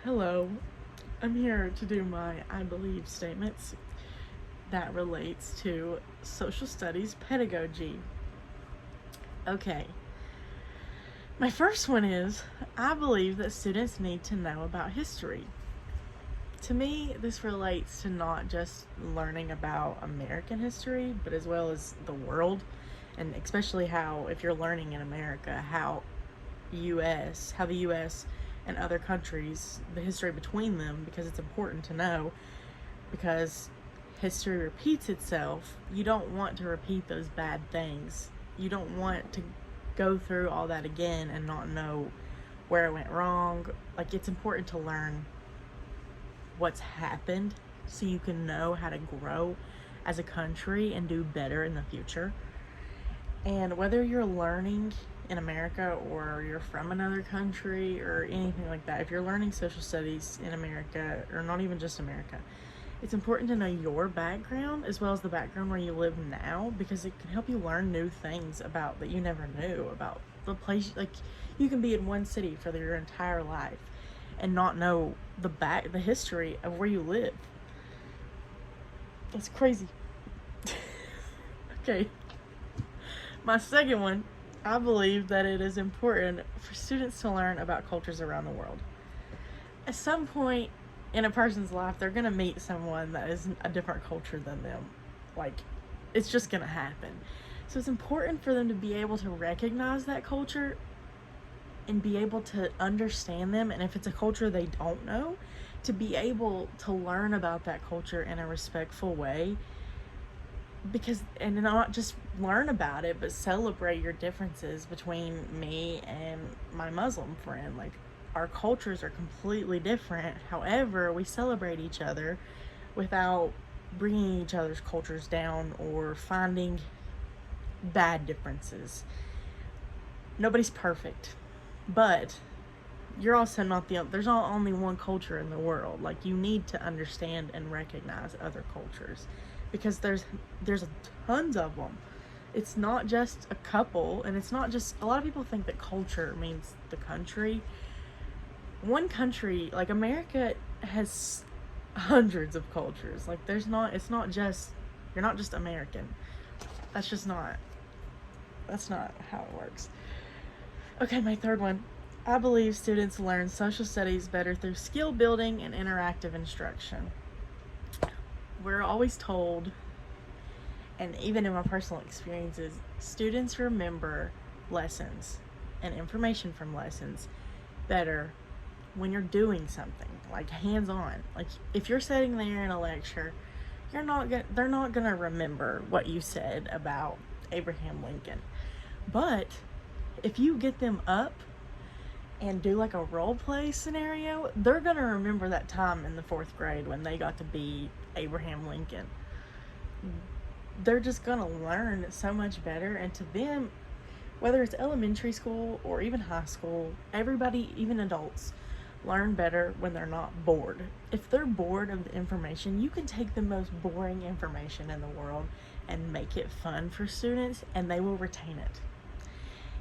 Hello, I'm here to do my I believe statements that relates to social studies pedagogy. Okay, my first one is I believe that students need to know about history. To me, this relates to not just learning about American history, but as well as the world, and especially how, if you're learning in America, how the US and other countries, the history between them, because it's important to know, because history repeats itself. You don't want to repeat those bad things. You don't want to go through all that again and not know where it went wrong. Like, it's important to learn what's happened so you can know how to grow as a country and do better in the future. And whether you're learning in America or you're from another country or anything like that, if you're learning social studies in America, or not even just America, it's important to know your background as well as the background where you live now, because it can help you learn new things about that you never knew about the place. Like, you can be in one city for your entire life and not know the history of where you live. It's crazy. Okay. My second one, I believe that it is important for students to learn about cultures around the world. At some point in a person's life, they're going to meet someone that is a different culture than them. Like, it's just going to happen. So it's important for them to be able to recognize that culture and be able to understand them. And if it's a culture they don't know, to be able to learn about that culture in a respectful way, and not just learn about it, but celebrate your differences between me and my Muslim friend. Like, our cultures are completely different. However, we celebrate each other without bringing each other's cultures down or finding bad differences. Nobody's perfect, but you're also not there's not only one culture in the world. Like, you need to understand and recognize other cultures, because there's tons of them. It's not just a couple, and it's not just, a lot of people think that culture means the country. One country, like America, has hundreds of cultures. Like, it's not just, you're not just American. That's not how it works. Okay, my third one. I believe students learn social studies better through skill building and interactive instruction. We're always told, and even in my personal experiences, students remember lessons and information from lessons better when you're doing something, like hands-on. Like, if you're sitting there in a lecture, they're not gonna remember what you said about Abraham Lincoln. But if you get them up and do like a role play scenario, they're gonna remember that time in the 4th grade when they got to be Abraham Lincoln. They're just gonna learn so much better. And to them, whether it's elementary school or even high school, everybody, even adults, learn better when they're not bored. If they're bored of the information, you can take the most boring information in the world and make it fun for students, and they will retain it.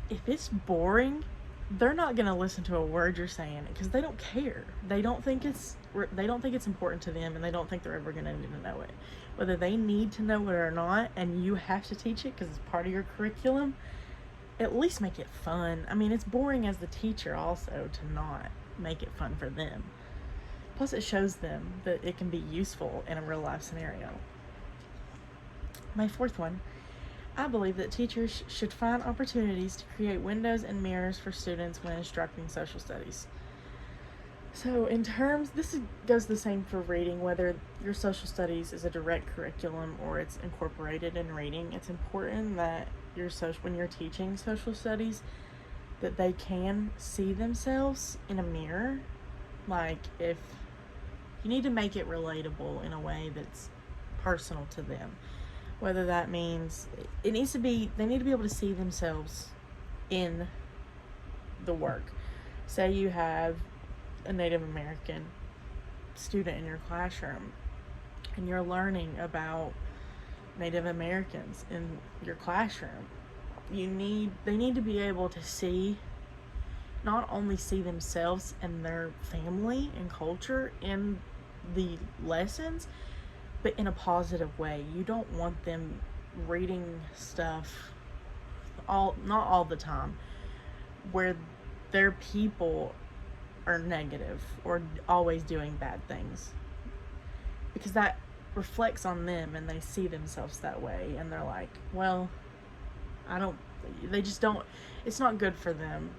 If it's boring, they're not going to listen to a word you're saying, because they don't care. They don't think it's important to them, and they don't think they're ever going to need to know it. Whether they need to know it or not, and you have to teach it because it's part of your curriculum, at least make it fun. I mean, it's boring as the teacher also to not make it fun for them. Plus, it shows them that it can be useful in a real life scenario. My fourth one. I believe that teachers should find opportunities to create windows and mirrors for students when instructing social studies. So this goes the same for reading, whether your social studies is a direct curriculum or it's incorporated in reading. It's important that when you're teaching social studies, that they can see themselves in a mirror. Like, if you need to make it relatable in a way that's personal to them. Whether that means they need to be able to see themselves in the work. Say you have a Native American student in your classroom and you're learning about Native Americans in your classroom. They need to be able to see not only see themselves and their family and culture in the lessons, but in a positive way. You don't want them reading stuff not all the time, where their people are negative or always doing bad things, because that reflects on them and they see themselves that way, and they're like, well, I don't they just don't it's not good for them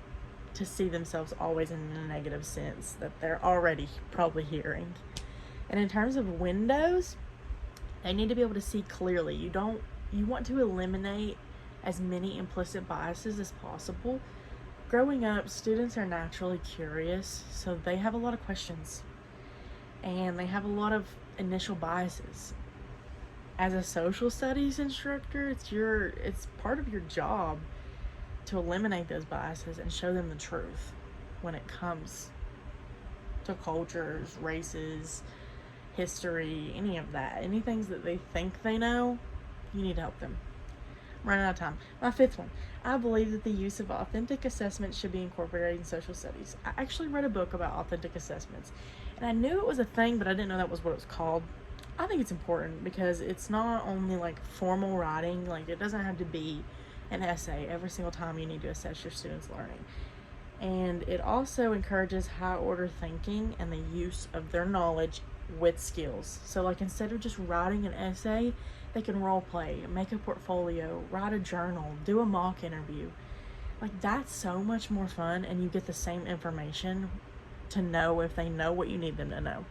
to see themselves always in a negative sense that they're already probably hearing. And in terms of windows, they need to be able to see clearly. You want to eliminate as many implicit biases as possible. Growing up, students are naturally curious, so they have a lot of questions and they have a lot of initial biases. As a social studies instructor, it's part of your job to eliminate those biases and show them the truth when it comes to cultures, races, history, any of that. Any things that they think they know, you need to help them. I'm running out of time. My fifth one. I believe that the use of authentic assessments should be incorporated in social studies. I actually read a book about authentic assessments, and I knew it was a thing, but I didn't know that was what it was called. I think it's important because it's not only like formal writing, like it doesn't have to be an essay every single time you need to assess your students' learning. And it also encourages high order thinking and the use of their knowledge with skills. So like instead of just writing an essay, they can role play, make a portfolio, write a journal, do a mock interview. Like that's so much more fun, and you get the same information to know if they know what you need them to know.